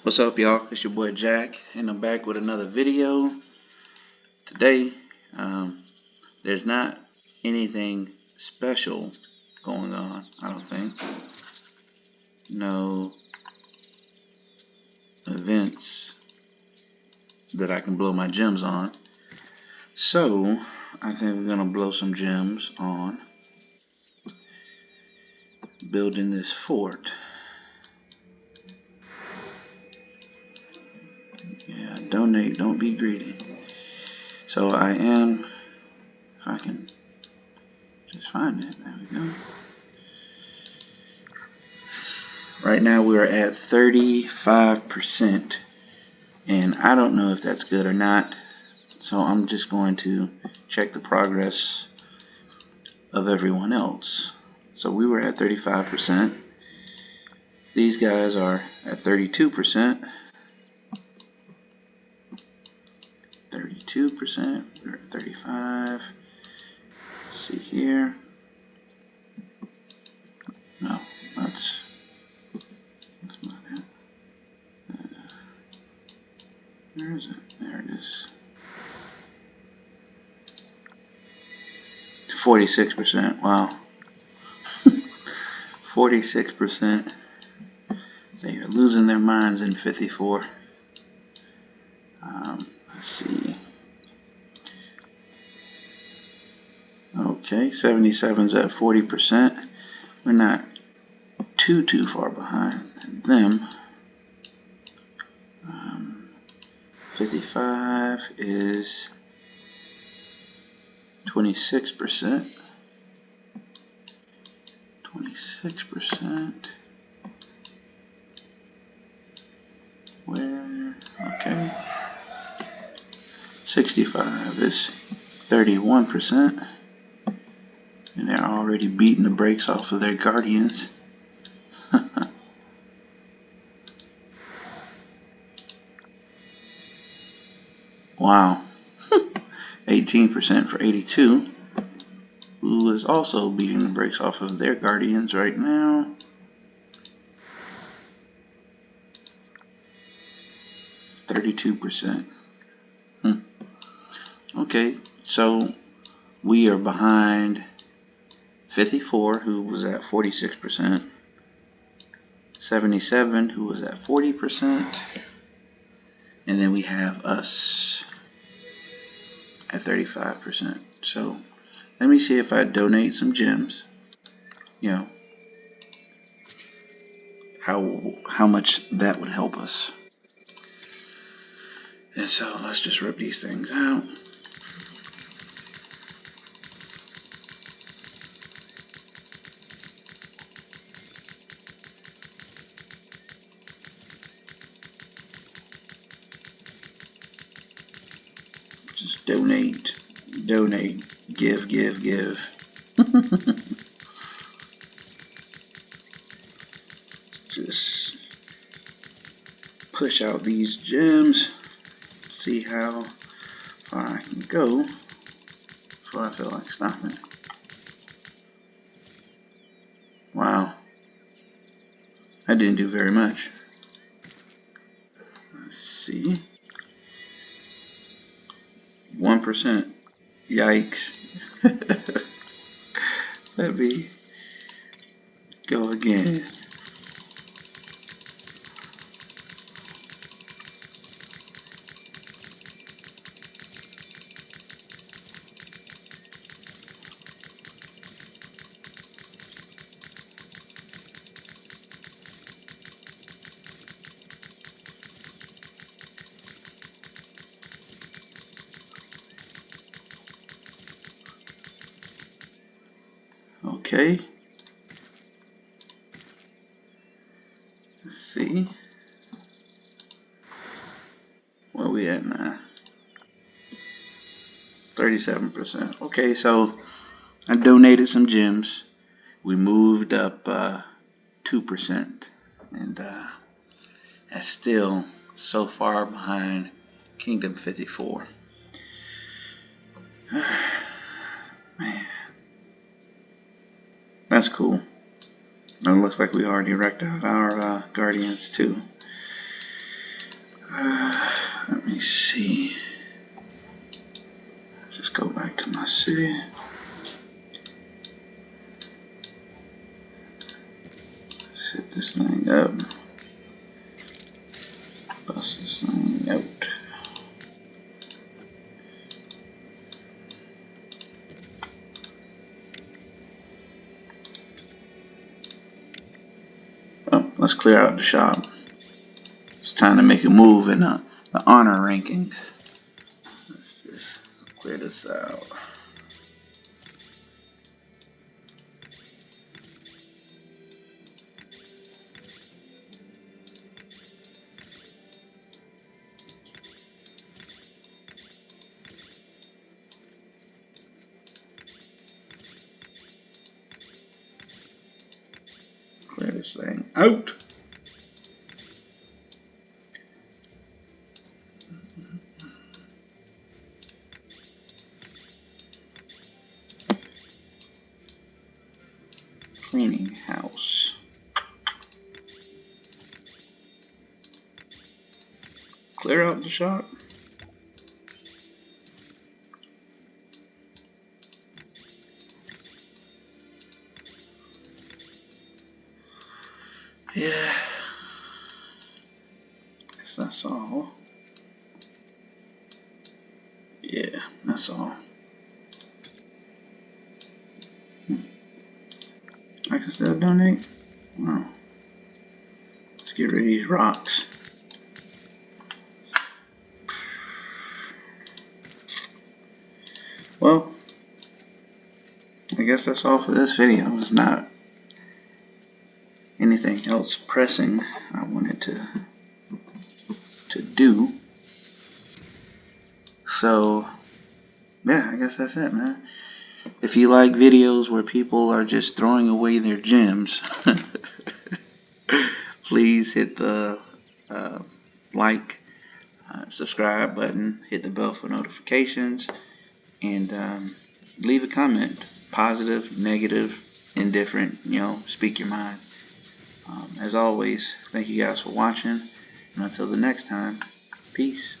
What's up, y'all? It's your boy Jack, and I'm back with another video. Today, there's not anything special going on, I don't think. No events that I can blow my gems on. So, I think we're going to blow some gems on building this fort. Yeah, donate, don't be greedy. So I am, if I can just find it, there we go. Right now we're at 35%, and I don't know if that's good or not, so I'm just going to check the progress of everyone else. So we were at 35%. These guys are at 32%. 32%. We're at 35. Let's see here. No, that's not it. Where is it? There it is. 46%. Wow. 46%. They are losing their minds in 54. Let's see. Okay, 77's at 40%. We're not too far behind them. 55 is 26%. 26%. Where? Okay. 65 is 31%. And they're already beating the brakes off of their guardians. Wow. 18% for 82, who is also beating the brakes off of their guardians right now. %. Okay, so we are behind 54, who was at 46%, 77, who was at 40%, and then we have us at 35%. So let me see if I donate some gems, you know, how much that would help us. And so let's just rip these things out. Just donate, give. Just push out these gems, see how far I can go before I feel like stopping. Wow, I didn't do very much. Let's see. 1%. Yikes. Let me go again. Okay. Let's see. Where we at now? 37%. Okay, so I donated some gems. We moved up 2%, and that's still so far behind Kingdom 54. Man, that's cool. It looks like we already wrecked out our guardians too. Let me see. Just go back to my city. Set this thing up. Bust this thing out. Well, let's clear out the shop. It's time to make a move in the honor rankings. Let's just clear this out. Clear this thing out. Cleaning house. Clear out the shop. Yeah. Guess that's all. Yeah, that's all. I can still donate? Wow. Let's get rid of these rocks. Well, I guess that's all for this video. It's not anything else pressing I wanted to do. So, yeah, I guess that's it, man. If you like videos where people are just throwing away their gems, please hit the like, subscribe button, hit the bell for notifications, and leave a comment. Positive, negative, indifferent, speak your mind. As always, thank you guys for watching, and until the next time, peace.